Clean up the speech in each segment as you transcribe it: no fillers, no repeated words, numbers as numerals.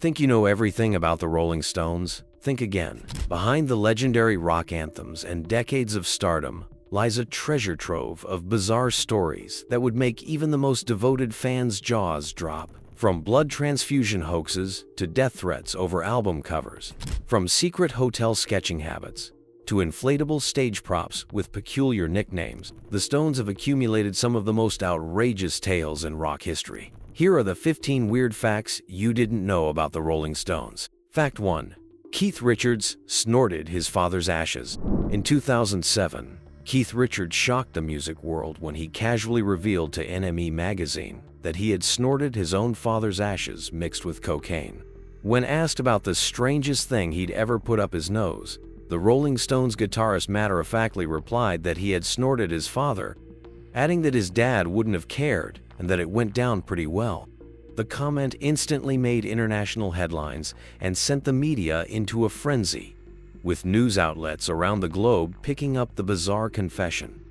Think you know everything about the Rolling Stones? Think again. Behind the legendary rock anthems and decades of stardom lies a treasure trove of bizarre stories that would make even the most devoted fans' jaws drop. From blood transfusion hoaxes to death threats over album covers, from secret hotel sketching habits to inflatable stage props with peculiar nicknames, the Stones have accumulated some of the most outrageous tales in rock history. Here are the 15 weird facts you didn't know about the Rolling Stones. Fact 1. Keith Richards snorted his father's ashes. In 2007, Keith Richards shocked the music world when he casually revealed to NME magazine that he had snorted his own father's ashes mixed with cocaine. When asked about the strangest thing he'd ever put up his nose, the Rolling Stones guitarist matter-of-factly replied that he had snorted his father, adding that his dad wouldn't have cared and that it went down pretty well. The comment instantly made international headlines and sent the media into a frenzy, with news outlets around the globe picking up the bizarre confession.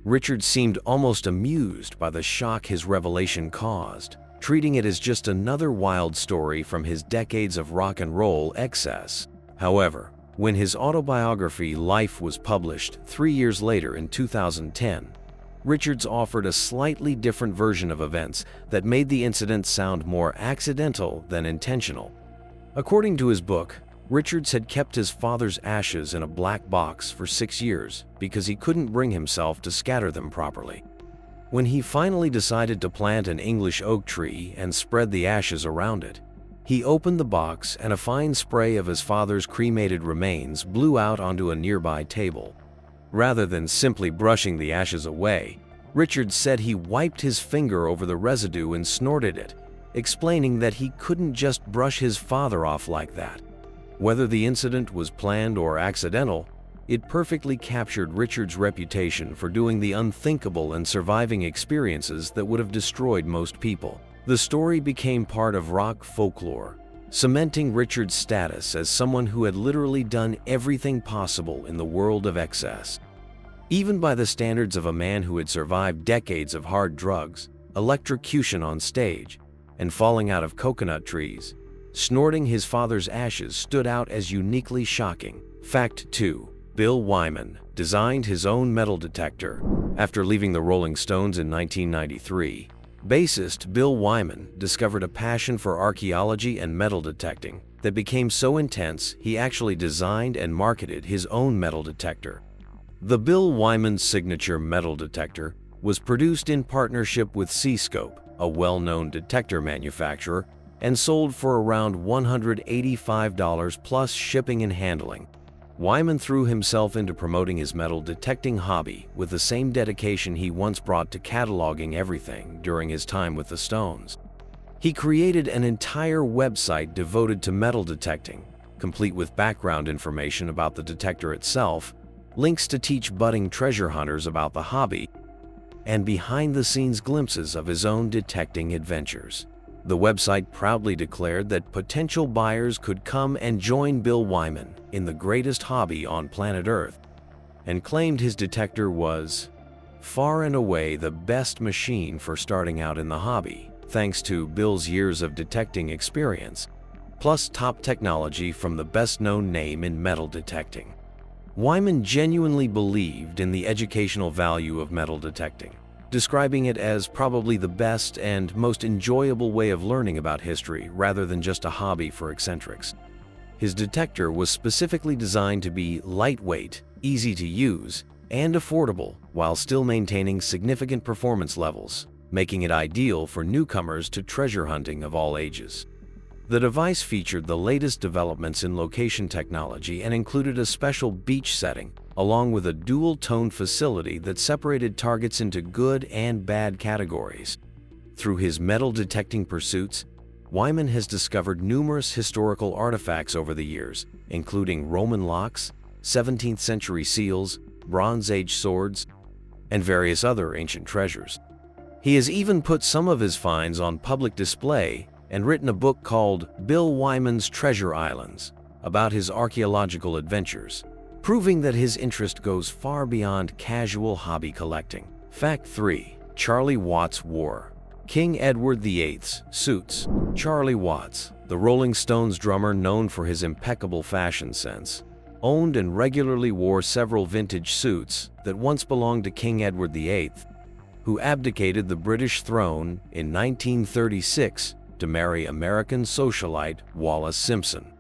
Richards seemed almost amused by the shock his revelation caused, treating it as just another wild story from his decades of rock and roll excess. However, when his autobiography Life was published 3 years later in 2010, Richards offered a slightly different version of events that made the incident sound more accidental than intentional. According to his book, Richards had kept his father's ashes in a black box for 6 years because he couldn't bring himself to scatter them properly. When he finally decided to plant an English oak tree and spread the ashes around it, he opened the box and a fine spray of his father's cremated remains blew out onto a nearby table. Rather than simply brushing the ashes away, Richards said he wiped his finger over the residue and snorted it, explaining that he couldn't just brush his father off like that. Whether the incident was planned or accidental, it perfectly captured Richards' reputation for doing the unthinkable and surviving experiences that would have destroyed most people. The story became part of rock folklore, cementing Richards' status as someone who had literally done everything possible in the world of excess. Even by the standards of a man who had survived decades of hard drugs, electrocution on stage, and falling out of coconut trees, snorting his father's ashes stood out as uniquely shocking. Fact 2. Bill Wyman designed his own metal detector. After leaving the Rolling Stones in 1993, bassist Bill Wyman discovered a passion for archaeology and metal detecting that became so intense he actually designed and marketed his own metal detector. The Bill Wyman signature metal detector was produced in partnership with C-Scope, a well-known detector manufacturer, and sold for around $185 plus shipping and handling. Wyman threw himself into promoting his metal detecting hobby with the same dedication he once brought to cataloging everything during his time with the Stones. He created an entire website devoted to metal detecting, complete with background information about the detector itself, links to teach budding treasure hunters about the hobby, and behind-the-scenes glimpses of his own detecting adventures. The website proudly declared that potential buyers could come and join Bill Wyman in the greatest hobby on planet Earth, and claimed his detector was far and away the best machine for starting out in the hobby, thanks to Bill's years of detecting experience, plus top technology from the best-known name in metal detecting. Wyman genuinely believed in the educational value of metal detecting, describing it as probably the best and most enjoyable way of learning about history rather than just a hobby for eccentrics. His detector was specifically designed to be lightweight, easy to use, and affordable while still maintaining significant performance levels, making it ideal for newcomers to treasure hunting of all ages. The device featured the latest developments in location technology and included a special beach setting, along with a dual-tone facility that separated targets into good and bad categories. Through his metal detecting pursuits, Wyman has discovered numerous historical artifacts over the years, including Roman locks, 17th century seals, Bronze Age swords, and various other ancient treasures. He has even put some of his finds on public display and written a book called Bill Wyman's Treasure Islands about his archaeological adventures, proving that his interest goes far beyond casual hobby collecting. Fact 3. Charlie Watts wore King Edward VIII's suits. Charlie Watts, the Rolling Stones drummer, known for his impeccable fashion sense, owned and regularly wore several vintage suits that once belonged to King Edward VIII, who abdicated the British throne in 1936 to marry American socialite Wallis Simpson.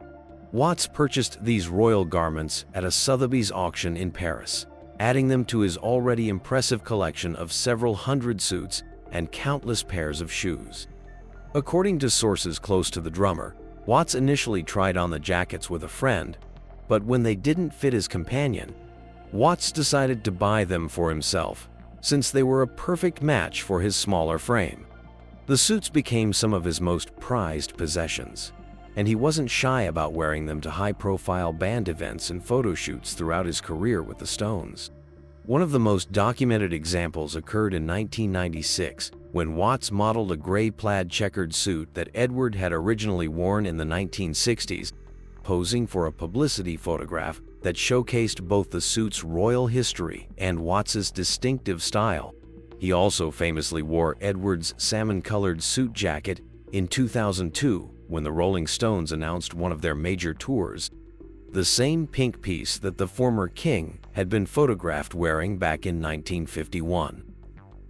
Watts purchased these royal garments at a Sotheby's auction in Paris, adding them to his already impressive collection of several hundred suits and countless pairs of shoes. According to sources close to the drummer, Watts initially tried on the jackets with a friend, but when they didn't fit his companion, Watts decided to buy them for himself, since they were a perfect match for his smaller frame. The suits became some of his most prized possessions, and he wasn't shy about wearing them to high-profile band events and photo shoots throughout his career with the Stones. One of the most documented examples occurred in 1996, when Watts modeled a gray plaid checkered suit that Edward had originally worn in the 1960s, posing for a publicity photograph that showcased both the suit's royal history and Watts's distinctive style. He also famously wore Edward's salmon-colored suit jacket in 2002 when the Rolling Stones announced one of their major tours, the same pink piece that the former king had been photographed wearing back in 1951.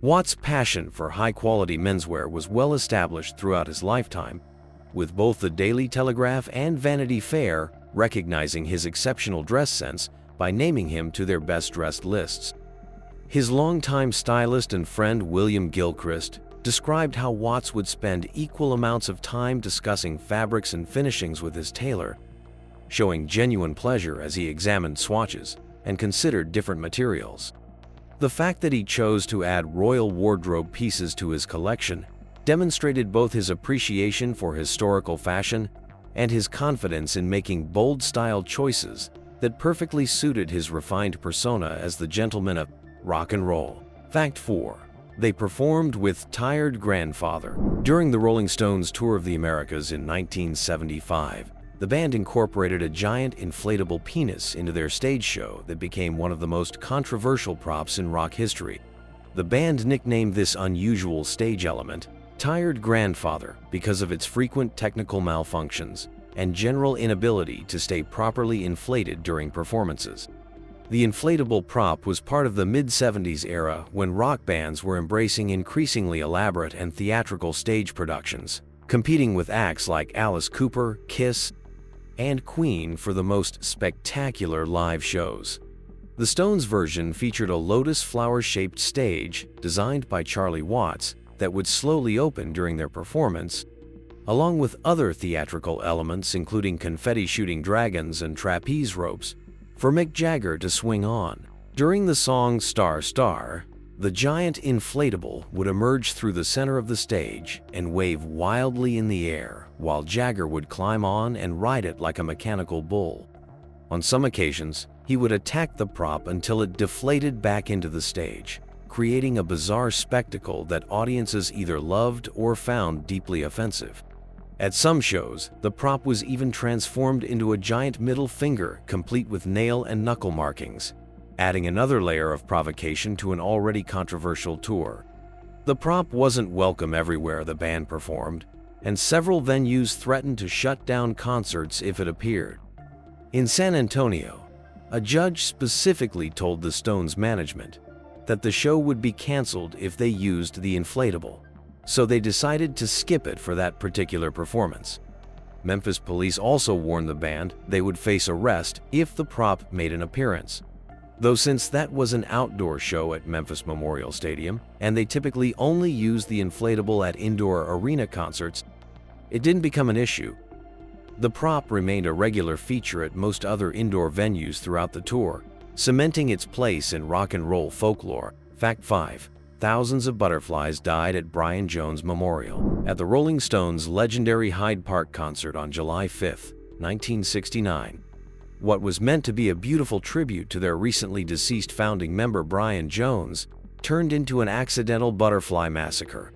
Watts' passion for high-quality menswear was well established throughout his lifetime, with both the Daily Telegraph and Vanity Fair recognizing his exceptional dress sense by naming him to their best-dressed lists. His longtime stylist and friend William Gilchrist described how Watts would spend equal amounts of time discussing fabrics and finishings with his tailor, showing genuine pleasure as he examined swatches and considered different materials. The fact that he chose to add royal wardrobe pieces to his collection demonstrated both his appreciation for historical fashion and his confidence in making bold style choices that perfectly suited his refined persona as the gentleman of rock and roll. Fact 4. They performed with Tired Grandfather. During the Rolling Stones Tour of the Americas in 1975, the band incorporated a giant inflatable penis into their stage show that became one of the most controversial props in rock history. The band nicknamed this unusual stage element Tired Grandfather because of its frequent technical malfunctions and general inability to stay properly inflated during performances. The inflatable prop was part of the mid-70s era when rock bands were embracing increasingly elaborate and theatrical stage productions, competing with acts like Alice Cooper, Kiss, and Queen for the most spectacular live shows. The Stones' version featured a lotus flower-shaped stage designed by Charlie Watts that would slowly open during their performance, along with other theatrical elements including confetti-shooting dragons and trapeze ropes for Mick Jagger to swing on. During the song Star Star, the giant inflatable would emerge through the center of the stage and wave wildly in the air, while Jagger would climb on and ride it like a mechanical bull. On some occasions, he would attack the prop until it deflated back into the stage, creating a bizarre spectacle that audiences either loved or found deeply offensive. At some shows, the prop was even transformed into a giant middle finger complete with nail and knuckle markings, adding another layer of provocation to an already controversial tour. The prop wasn't welcome everywhere the band performed, and several venues threatened to shut down concerts if it appeared. In San Antonio, a judge specifically told the Stones' management that the show would be canceled if they used the inflatable, so they decided to skip it for that particular performance. Memphis police also warned the band they would face arrest if the prop made an appearance. Though since that was an outdoor show at Memphis Memorial Stadium, and they typically only use the inflatable at indoor arena concerts, it didn't become an issue. The prop remained a regular feature at most other indoor venues throughout the tour, cementing its place in rock and roll folklore. Fact 5. Thousands of butterflies died at Brian Jones Memorial. At the Rolling Stones' legendary Hyde Park concert on July 5, 1969, what was meant to be a beautiful tribute to their recently deceased founding member Brian Jones turned into an accidental butterfly massacre.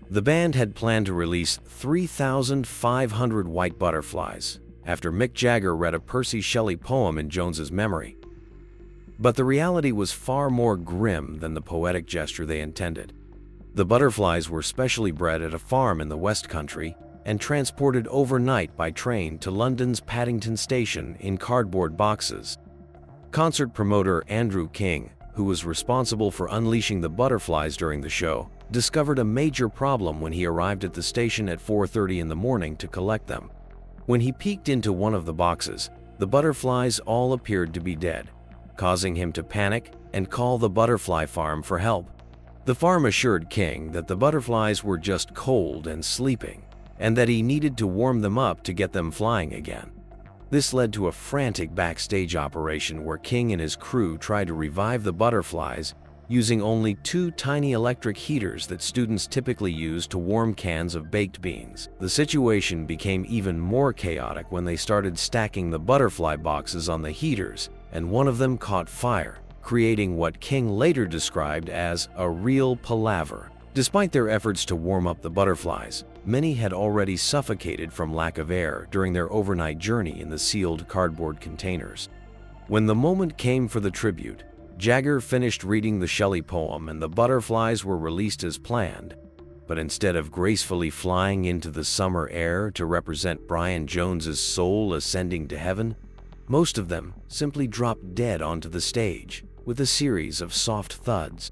The band had planned to release 3,500 white butterflies after Mick Jagger read a Percy Shelley poem in Jones's memory. But the reality was far more grim than the poetic gesture they intended. The butterflies were specially bred at a farm in the West Country and transported overnight by train to London's Paddington Station in cardboard boxes. Concert promoter Andrew King, who was responsible for unleashing the butterflies during the show, discovered a major problem when he arrived at the station at 4:30 in the morning to collect them. When he peeked into one of the boxes, the butterflies all appeared to be dead, causing him to panic and call the butterfly farm for help. The farm assured King that the butterflies were just cold and sleeping, and that he needed to warm them up to get them flying again. This led to a frantic backstage operation where King and his crew tried to revive the butterflies using only 2 tiny electric heaters that students typically use to warm cans of baked beans. The situation became even more chaotic when they started stacking the butterfly boxes on the heaters, and one of them caught fire, creating what King later described as a real palaver. Despite their efforts to warm up the butterflies, many had already suffocated from lack of air during their overnight journey in the sealed cardboard containers. When the moment came for the tribute, Jagger finished reading the Shelley poem and the butterflies were released as planned, but instead of gracefully flying into the summer air to represent Brian Jones's soul ascending to heaven, most of them simply dropped dead onto the stage with a series of soft thuds.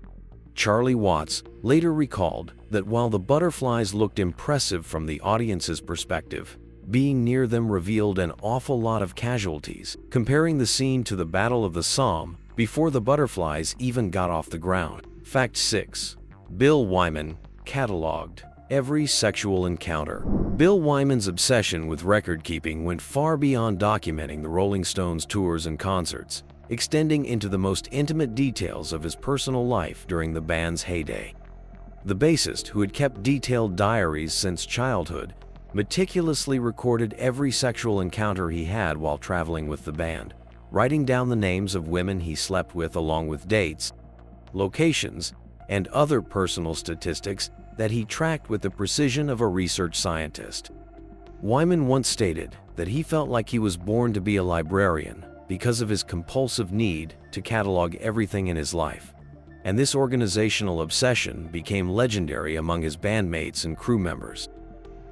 Charlie Watts later recalled that while the butterflies looked impressive from the audience's perspective, being near them revealed an awful lot of casualties, comparing the scene to the Battle of the Somme before the butterflies even got off the ground. Fact 6. Bill Wyman cataloged every sexual encounter. Bill Wyman's obsession with record-keeping went far beyond documenting the Rolling Stones tours and concerts, extending into the most intimate details of his personal life during the band's heyday. The bassist, who had kept detailed diaries since childhood, meticulously recorded every sexual encounter he had while traveling with the band, writing down the names of women he slept with along with dates, locations, and other personal statistics that he tracked with the precision of a research scientist. Wyman once stated that he felt like he was born to be a librarian because of his compulsive need to catalog everything in his life, and this organizational obsession became legendary among his bandmates and crew members.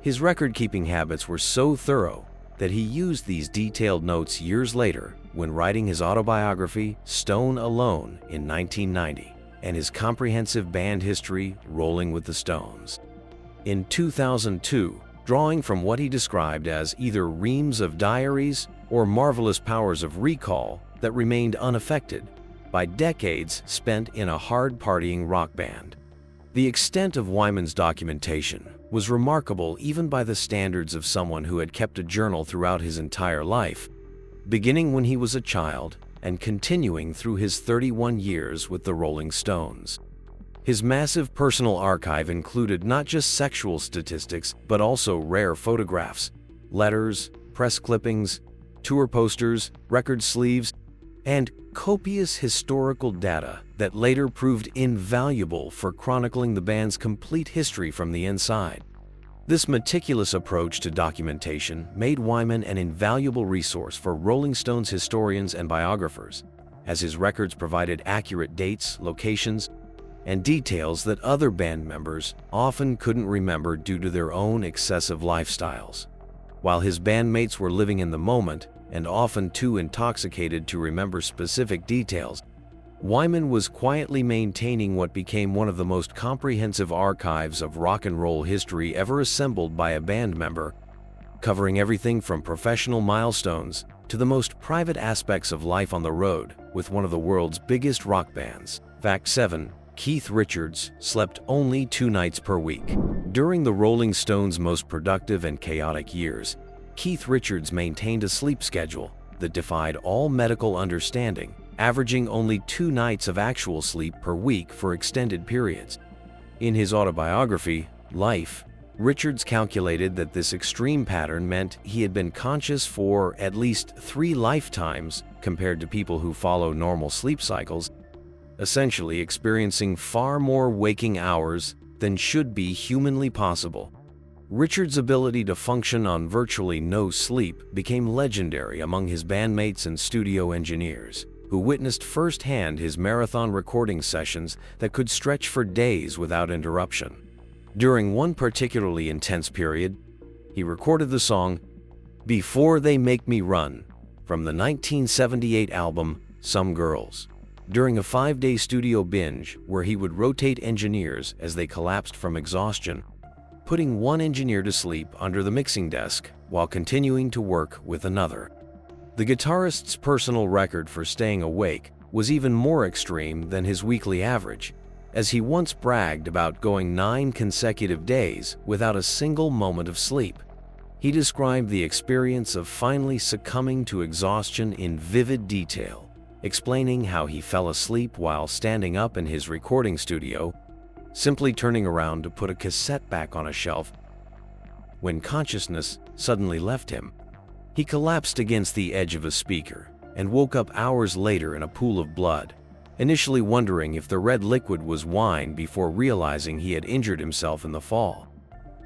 His record-keeping habits were so thorough that he used these detailed notes years later when writing his autobiography, Stone Alone, in 1990, and his comprehensive band history, Rolling with the Stones. In 2002, drawing from what he described as either reams of diaries or marvelous powers of recall that remained unaffected by decades spent in a hard-partying rock band. The extent of Wyman's documentation was remarkable even by the standards of someone who had kept a journal throughout his entire life, beginning when he was a child and continuing through his 31 years with the Rolling Stones. His massive personal archive included not just sexual statistics, but also rare photographs, letters, press clippings, tour posters, record sleeves, and copious historical data that later proved invaluable for chronicling the band's complete history from the inside. This meticulous approach to documentation made Wyman an invaluable resource for Rolling Stones historians and biographers, as his records provided accurate dates, locations, and details that other band members often couldn't remember due to their own excessive lifestyles. While his bandmates were living in the moment and often too intoxicated to remember specific details, Wyman was quietly maintaining what became one of the most comprehensive archives of rock and roll history ever assembled by a band member, covering everything from professional milestones to the most private aspects of life on the road with one of the world's biggest rock bands. Fact 7. Keith Richards slept only 2 nights per week. During the Rolling Stones' most productive and chaotic years, Keith Richards maintained a sleep schedule that defied all medical understanding, averaging only 2 nights of actual sleep per week for extended periods. In his autobiography, Life, Richards calculated that this extreme pattern meant he had been conscious for at least 3 lifetimes compared to people who follow normal sleep cycles, essentially experiencing far more waking hours than should be humanly possible. Richards' ability to function on virtually no sleep became legendary among his bandmates and studio engineers, who witnessed firsthand his marathon recording sessions that could stretch for days without interruption. During one particularly intense period, he recorded the song "Before They Make Me Run" from the 1978 album Some Girls, during a 5-day studio binge where he would rotate engineers as they collapsed from exhaustion, putting one engineer to sleep under the mixing desk while continuing to work with another. The guitarist's personal record for staying awake was even more extreme than his weekly average, as he once bragged about going 9 consecutive days without a single moment of sleep. He described the experience of finally succumbing to exhaustion in vivid detail, explaining how he fell asleep while standing up in his recording studio, simply turning around to put a cassette back on a shelf. When consciousness suddenly left him, he collapsed against the edge of a speaker and woke up hours later in a pool of blood, initially wondering if the red liquid was wine before realizing he had injured himself in the fall.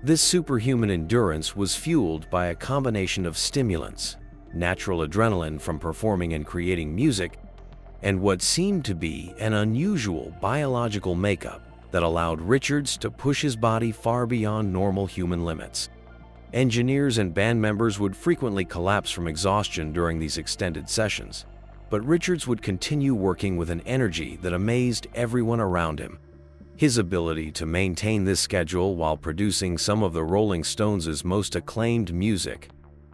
This superhuman endurance was fueled by a combination of stimulants, natural adrenaline from performing and creating music, and what seemed to be an unusual biological makeup that allowed Richards to push his body far beyond normal human limits. Engineers and band members would frequently collapse from exhaustion during these extended sessions, but Richards would continue working with an energy that amazed everyone around him. His ability to maintain this schedule while producing some of the Rolling Stones' most acclaimed music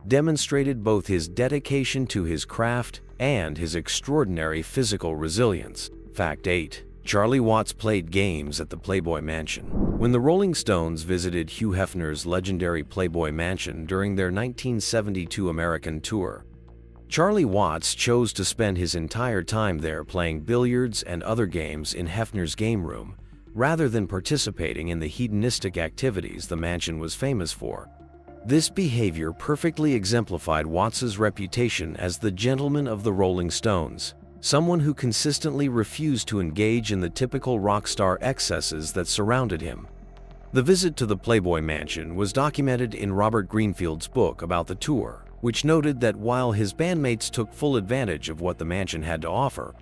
demonstrated both his dedication to his craft and his extraordinary physical resilience. Fact 8. Charlie Watts played games at the Playboy Mansion. When the Rolling Stones visited Hugh Hefner's legendary Playboy Mansion during their 1972 American tour, Charlie Watts chose to spend his entire time there playing billiards and other games in Hefner's game room, rather than participating in the hedonistic activities the mansion was famous for. This behavior perfectly exemplified Watts's reputation as the gentleman of the Rolling Stones, someone who consistently refused to engage in the typical rock star excesses that surrounded him. The visit to the Playboy Mansion was documented in Robert Greenfield's book about the tour, which noted that while his bandmates took full advantage of what the mansion had to offer,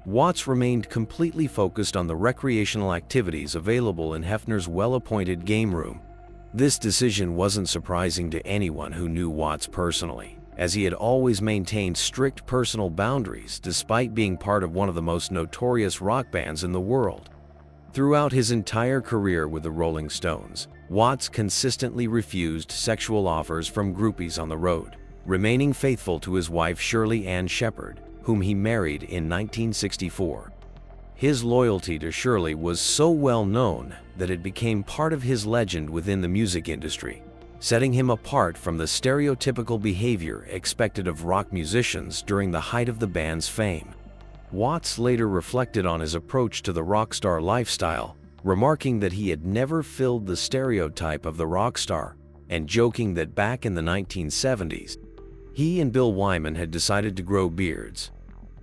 Watts remained completely focused on the recreational activities available in Hefner's well-appointed game room. This decision wasn't surprising to anyone who knew Watts personally, as he had always maintained strict personal boundaries despite being part of one of the most notorious rock bands in the world. Throughout his entire career with the Rolling Stones, Watts consistently refused sexual offers from groupies on the road, remaining faithful to his wife Shirley Ann Shepherd, whom he married in 1964. His loyalty to Shirley was so well known that it became part of his legend within the music industry, setting him apart from the stereotypical behavior expected of rock musicians during the height of the band's fame. Watts later reflected on his approach to the rock star lifestyle, remarking that he had never filled the stereotype of the rock star, and joking that back in the 1970s, he and Bill Wyman had decided to grow beards,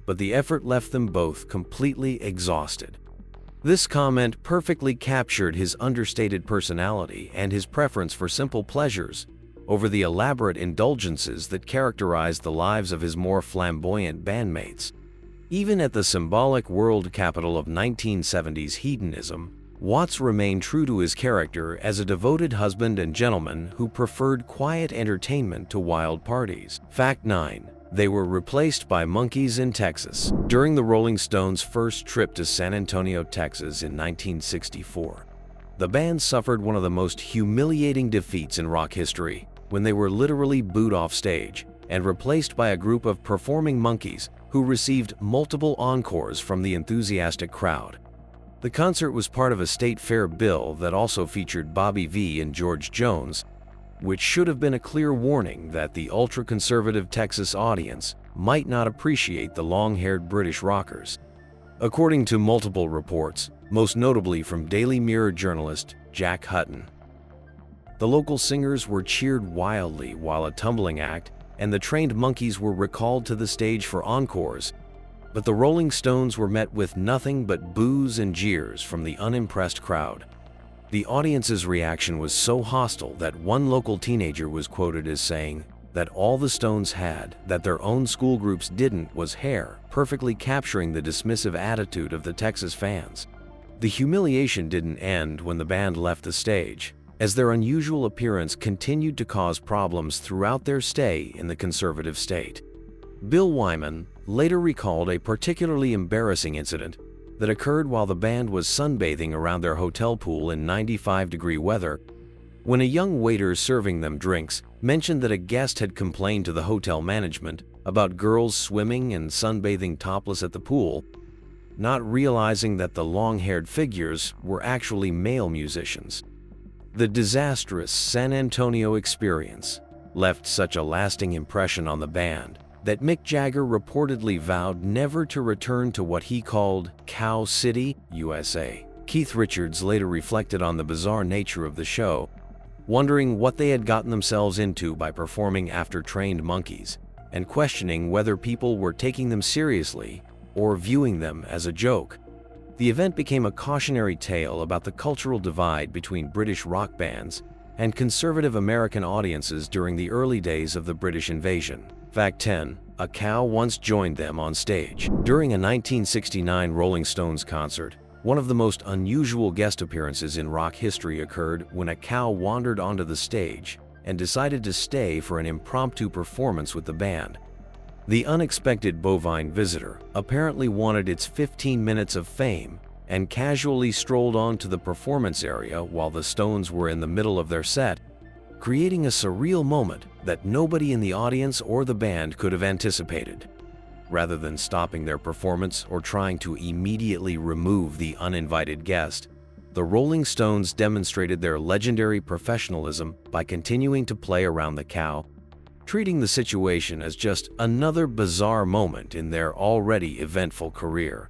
but the effort left them both completely exhausted. This comment perfectly captured his understated personality and his preference for simple pleasures over the elaborate indulgences that characterized the lives of his more flamboyant bandmates. Even at the symbolic world capital of 1970s hedonism, Watts remained true to his character as a devoted husband and gentleman who preferred quiet entertainment to wild parties. Fact 9. They were replaced by monkeys in Texas. During the Rolling Stones' first trip to San Antonio, Texas in 1964, the band suffered one of the most humiliating defeats in rock history when they were literally booed off stage and replaced by a group of performing monkeys who received multiple encores from the enthusiastic crowd. The concert was part of a state fair bill that also featured Bobby Vee and George Jones, which should have been a clear warning that the ultra-conservative Texas audience might not appreciate the long-haired British rockers. According to multiple reports, most notably from Daily Mirror journalist Jack Hutton, the local singers were cheered wildly while a tumbling act and the trained monkeys were recalled to the stage for encores, but the Rolling Stones were met with nothing but boos and jeers from the unimpressed crowd. The audience's reaction was so hostile that one local teenager was quoted as saying that all the Stones had, that their own school groups didn't, was hair, perfectly capturing the dismissive attitude of the Texas fans. The humiliation didn't end when the band left the stage, as their unusual appearance continued to cause problems throughout their stay in the conservative state. Bill Wyman later recalled a particularly embarrassing incident that occurred while the band was sunbathing around their hotel pool in 95-degree weather, when a young waiter serving them drinks mentioned that a guest had complained to the hotel management about girls swimming and sunbathing topless at the pool, not realizing that the long-haired figures were actually male musicians. The disastrous San Antonio experience left such a lasting impression on the band that Mick Jagger reportedly vowed never to return to what he called Cow City, USA. Keith Richards later reflected on the bizarre nature of the show, wondering what they had gotten themselves into by performing after trained monkeys, and questioning whether people were taking them seriously or viewing them as a joke. The event became a cautionary tale about the cultural divide between British rock bands and conservative American audiences during the early days of the British invasion. Fact 10. A cow once joined them on stage. During a 1969 Rolling Stones concert, one of the most unusual guest appearances in rock history occurred when a cow wandered onto the stage and decided to stay for an impromptu performance with the band. The unexpected bovine visitor apparently wanted its 15 minutes of fame and casually strolled onto the performance area while the Stones were in the middle of their set, creating a surreal moment that nobody in the audience or the band could have anticipated. Rather than stopping their performance or trying to immediately remove the uninvited guest, the Rolling Stones demonstrated their legendary professionalism by continuing to play around the cow, treating the situation as just another bizarre moment in their already eventful career.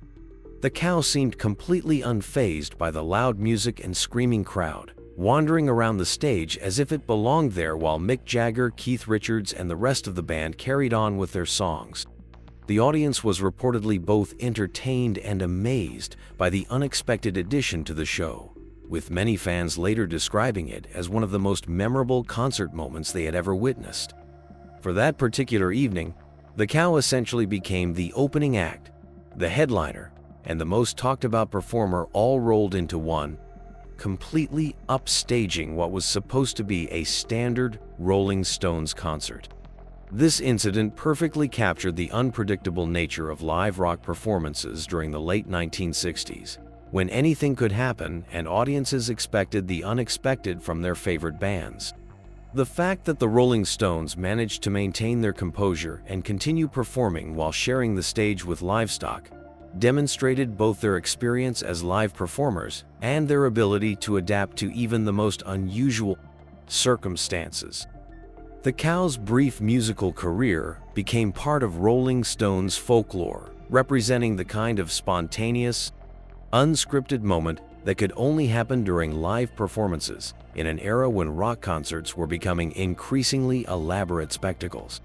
The cow seemed completely unfazed by the loud music and screaming crowd, wandering around the stage as if it belonged there while Mick Jagger, Keith Richards, and the rest of the band carried on with their songs. The audience was reportedly both entertained and amazed by the unexpected addition to the show, with many fans later describing it as one of the most memorable concert moments they had ever witnessed. For that particular evening, the cow essentially became the opening act, the headliner, and the most talked about performer all rolled into one, completely upstaging what was supposed to be a standard Rolling Stones concert. This incident perfectly captured the unpredictable nature of live rock performances during the late 1960s, when anything could happen and audiences expected the unexpected from their favorite bands. The fact that the Rolling Stones managed to maintain their composure and continue performing while sharing the stage with livestock demonstrated both their experience as live performers and their ability to adapt to even the most unusual circumstances. The cow's brief musical career became part of Rolling Stones folklore, representing the kind of spontaneous, unscripted moment that could only happen during live performances in an era when rock concerts were becoming increasingly elaborate spectacles.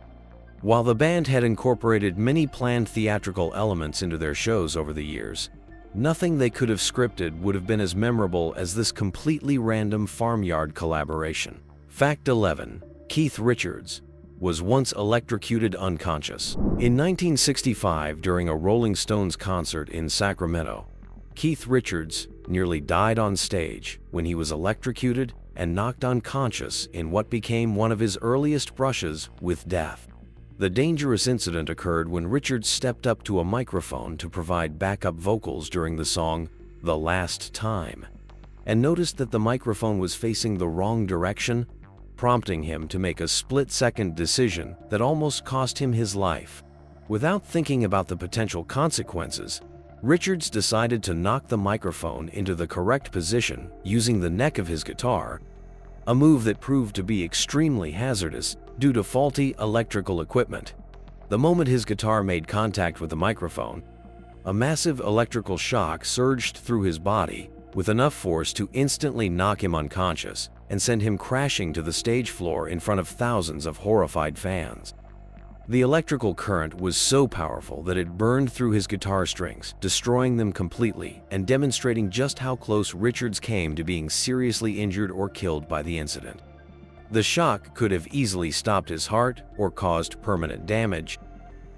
While the band had incorporated many planned theatrical elements into their shows over the years, nothing they could have scripted would have been as memorable as this completely random farmyard collaboration. Fact 11. Keith Richards was once electrocuted unconscious. In 1965, during a Rolling Stones concert in Sacramento, Keith Richards nearly died on stage when he was electrocuted and knocked unconscious in what became one of his earliest brushes with death. The dangerous incident occurred when Richards stepped up to a microphone to provide backup vocals during the song "The Last Time," and noticed that the microphone was facing the wrong direction, prompting him to make a split-second decision that almost cost him his life. Without thinking about the potential consequences, Richards decided to knock the microphone into the correct position using the neck of his guitar, a move that proved to be extremely hazardous due to faulty electrical equipment. The moment his guitar made contact with the microphone, a massive electrical shock surged through his body with enough force to instantly knock him unconscious and send him crashing to the stage floor in front of thousands of horrified fans. The electrical current was so powerful that it burned through his guitar strings, destroying them completely and demonstrating just how close Richards came to being seriously injured or killed by the incident. The shock could have easily stopped his heart or caused permanent damage,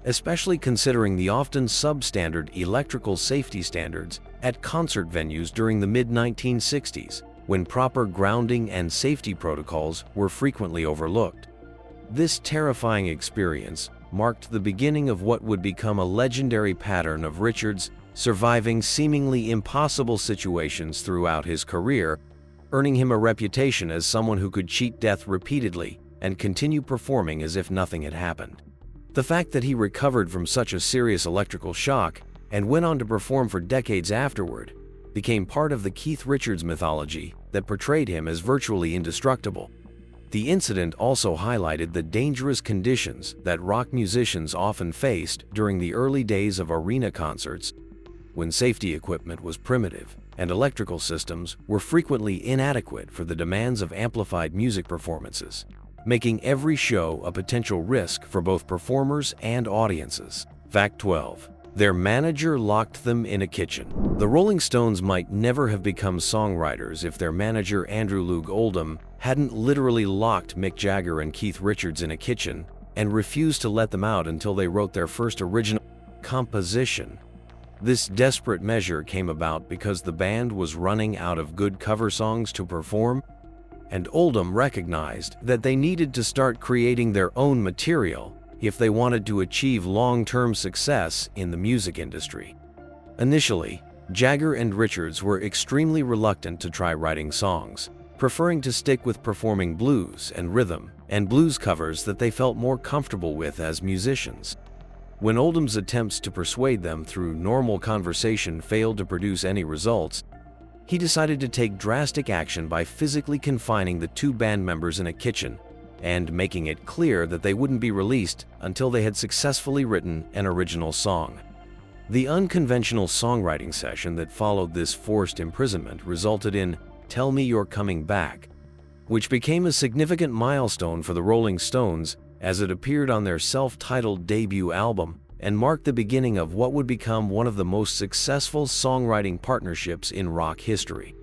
especially considering the often substandard electrical safety standards at concert venues during the mid-1960s, when proper grounding and safety protocols were frequently overlooked. This terrifying experience marked the beginning of what would become a legendary pattern of Richards surviving seemingly impossible situations throughout his career, earning him a reputation as someone who could cheat death repeatedly and continue performing as if nothing had happened. The fact that he recovered from such a serious electrical shock and went on to perform for decades afterward became part of the Keith Richards mythology that portrayed him as virtually indestructible. The incident also highlighted the dangerous conditions that rock musicians often faced during the early days of arena concerts, when safety equipment was primitive and electrical systems were frequently inadequate for the demands of amplified music performances, making every show a potential risk for both performers and audiences. Fact 12. Their manager locked them in a kitchen. The Rolling Stones might never have become songwriters if their manager Andrew Loog Oldham hadn't literally locked Mick Jagger and Keith Richards in a kitchen and refused to let them out until they wrote their first original composition. This desperate measure came about because the band was running out of good cover songs to perform, and Oldham recognized that they needed to start creating their own material if they wanted to achieve long-term success in the music industry. Initially, Jagger and Richards were extremely reluctant to try writing songs, preferring to stick with performing blues and rhythm and blues covers that they felt more comfortable with as musicians. When Oldham's attempts to persuade them through normal conversation failed to produce any results, he decided to take drastic action by physically confining the two band members in a kitchen and making it clear that they wouldn't be released until they had successfully written an original song. The unconventional songwriting session that followed this forced imprisonment resulted in "Tell Me You're Coming Back," which became a significant milestone for the Rolling Stones as it appeared on their self-titled debut album and marked the beginning of what would become one of the most successful songwriting partnerships in rock history.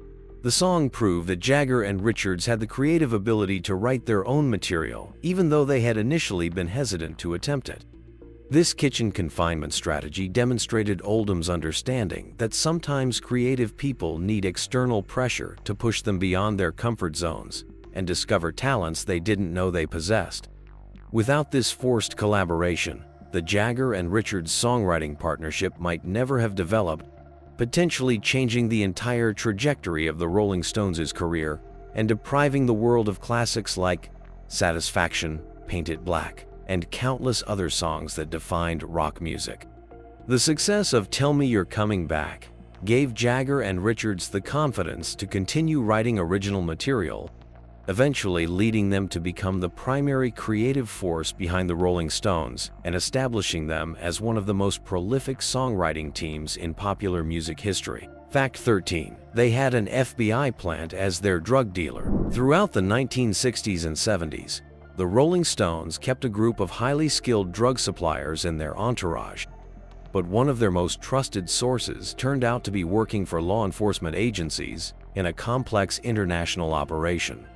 The song proved that Jagger and Richards had the creative ability to write their own material, even though they had initially been hesitant to attempt it. This kitchen confinement strategy demonstrated Oldham's understanding that sometimes creative people need external pressure to push them beyond their comfort zones and discover talents they didn't know they possessed. Without this forced collaboration, the Jagger and Richards songwriting partnership might never have developed, potentially changing the entire trajectory of the Rolling Stones' career and depriving the world of classics like Satisfaction, Paint It Black, and countless other songs that defined rock music. The success of Tell Me You're Coming Back gave Jagger and Richards the confidence to continue writing original material, eventually leading them to become the primary creative force behind the Rolling Stones and establishing them as one of the most prolific songwriting teams in popular music history. Fact 13. They had an FBI plant as their drug dealer. Throughout the 1960s and 70s, the Rolling Stones kept a group of highly skilled drug suppliers in their entourage, but one of their most trusted sources turned out to be working for law enforcement agencies in a complex international operation.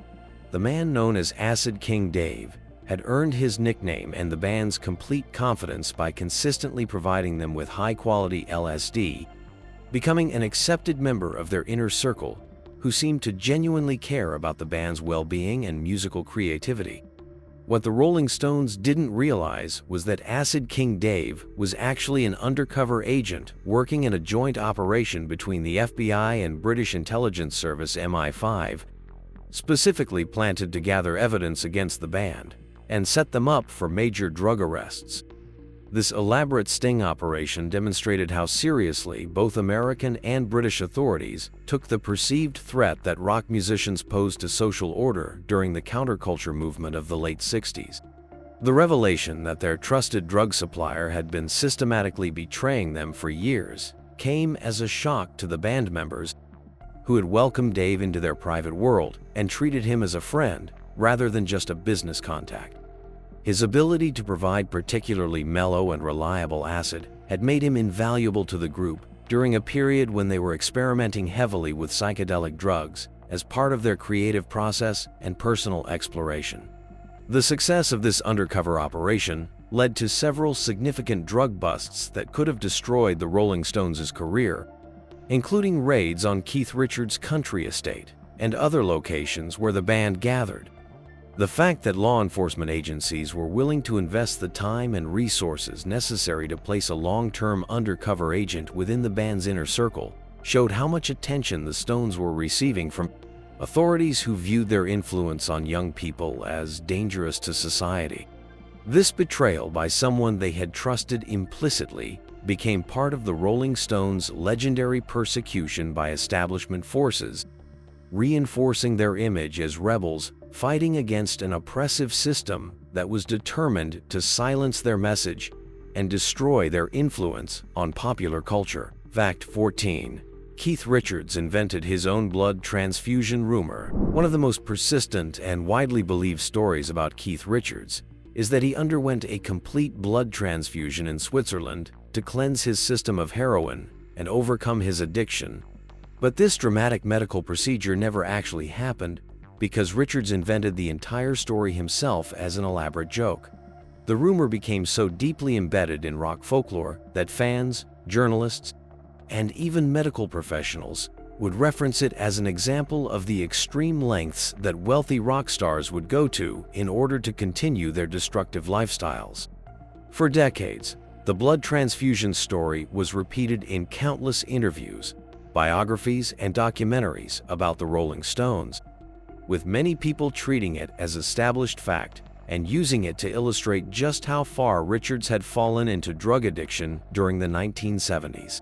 The man known as Acid King Dave had earned his nickname and the band's complete confidence by consistently providing them with high-quality LSD, becoming an accepted member of their inner circle who seemed to genuinely care about the band's well-being and musical creativity. What the Rolling Stones didn't realize was that Acid King Dave was actually an undercover agent working in a joint operation between the FBI and British intelligence service MI5, specifically planted to gather evidence against the band and set them up for major drug arrests. This elaborate sting operation demonstrated how seriously both American and British authorities took the perceived threat that rock musicians posed to social order during the counterculture movement of the late 60s. The revelation that their trusted drug supplier had been systematically betraying them for years came as a shock to the band members, who had welcomed Dave into their private world and treated him as a friend rather than just a business contact. His ability to provide particularly mellow and reliable acid had made him invaluable to the group during a period when they were experimenting heavily with psychedelic drugs as part of their creative process and personal exploration. The success of this undercover operation led to several significant drug busts that could have destroyed the Rolling Stones' career, including raids on Keith Richards' country estate and other locations where the band gathered. The fact that law enforcement agencies were willing to invest the time and resources necessary to place a long-term undercover agent within the band's inner circle showed how much attention the Stones were receiving from authorities who viewed their influence on young people as dangerous to society. This betrayal by someone they had trusted implicitly became part of the Rolling Stones' legendary persecution by establishment forces, reinforcing their image as rebels fighting against an oppressive system that was determined to silence their message and destroy their influence on popular culture. Fact 14. Keith Richards invented his own blood transfusion rumor. One of the most persistent and widely believed stories about Keith Richards is that he underwent a complete blood transfusion in Switzerland to cleanse his system of heroin and overcome his addiction. But this dramatic medical procedure never actually happened because Richards invented the entire story himself as an elaborate joke. The rumor became so deeply embedded in rock folklore that fans, journalists, and even medical professionals would reference it as an example of the extreme lengths that wealthy rock stars would go to in order to continue their destructive lifestyles. For decades, the blood transfusion story was repeated in countless interviews, biographies, and documentaries about the Rolling Stones, with many people treating it as established fact and using it to illustrate just how far Richards had fallen into drug addiction during the 1970s.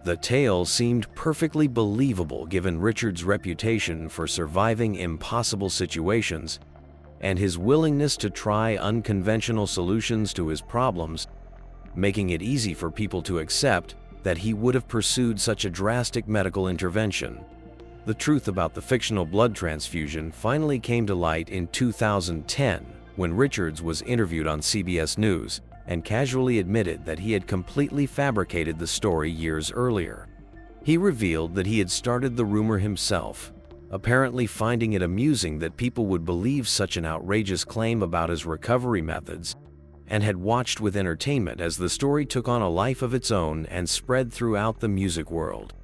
The tale seemed perfectly believable given Richards' reputation for surviving impossible situations and his willingness to try unconventional solutions to his problems, making it easy for people to accept that he would have pursued such a drastic medical intervention. The truth about the fictional blood transfusion finally came to light in 2010 when Richards was interviewed on CBS News and casually admitted that he had completely fabricated the story years earlier. He revealed that he had started the rumor himself, apparently finding it amusing that people would believe such an outrageous claim about his recovery methods, and had watched with entertainment as the story took on a life of its own and spread throughout the music world.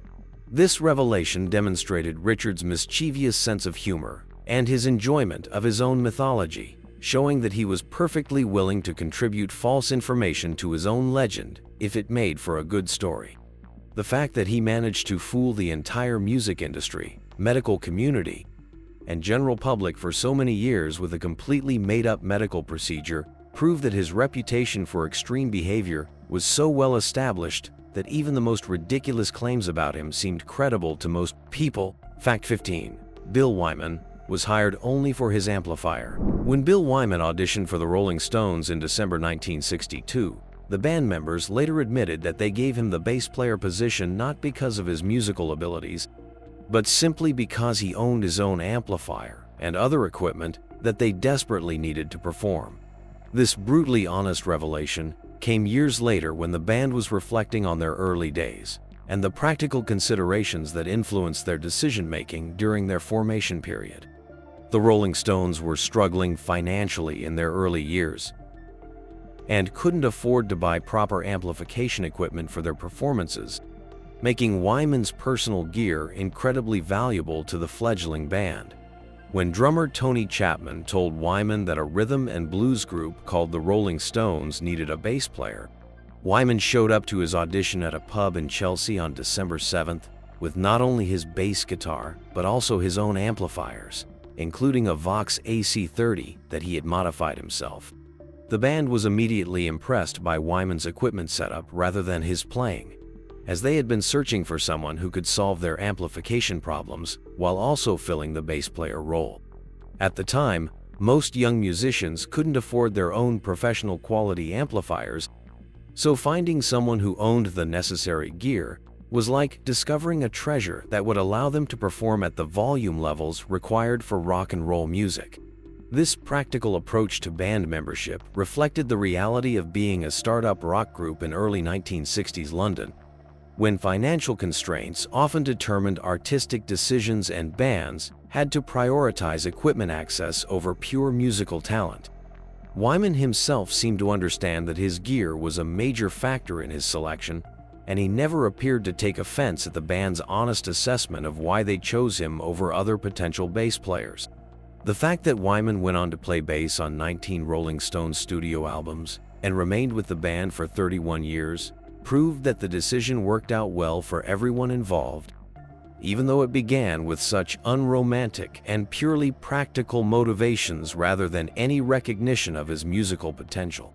This revelation demonstrated Richards' mischievous sense of humor and his enjoyment of his own mythology, showing that he was perfectly willing to contribute false information to his own legend if it made for a good story. The fact that he managed to fool the entire music industry, medical community, and general public for so many years with a completely made-up medical procedure proved that his reputation for extreme behavior was so well established that even the most ridiculous claims about him seemed credible to most people. Fact 15. Bill Wyman was hired only for his amplifier. When Bill Wyman auditioned for the Rolling Stones in December 1962, the band members later admitted that they gave him the bass player position not because of his musical abilities, but simply because he owned his own amplifier and other equipment that they desperately needed to perform. This brutally honest revelation came years later when the band was reflecting on their early days and the practical considerations that influenced their decision-making during their formation period. The Rolling Stones were struggling financially in their early years and couldn't afford to buy proper amplification equipment for their performances, making Wyman's personal gear incredibly valuable to the fledgling band. When drummer Tony Chapman told Wyman that a rhythm and blues group called the Rolling Stones needed a bass player, Wyman showed up to his audition at a pub in Chelsea on December 7th with not only his bass guitar but also his own amplifiers, including a Vox AC30 that he had modified himself. The band was immediately impressed by Wyman's equipment setup rather than his playing, as they had been searching for someone who could solve their amplification problems while also filling the bass player role. At the time, most young musicians couldn't afford their own professional quality amplifiers, so finding someone who owned the necessary gear was like discovering a treasure that would allow them to perform at the volume levels required for rock and roll music. This practical approach to band membership reflected the reality of being a startup rock group in early 1960s London, when financial constraints often determined artistic decisions and bands had to prioritize equipment access over pure musical talent. Wyman himself seemed to understand that his gear was a major factor in his selection, and he never appeared to take offense at the band's honest assessment of why they chose him over other potential bass players. The fact that Wyman went on to play bass on 19 Rolling Stones studio albums and remained with the band for 31 years proved that the decision worked out well for everyone involved, even though it began with such unromantic and purely practical motivations rather than any recognition of his musical potential.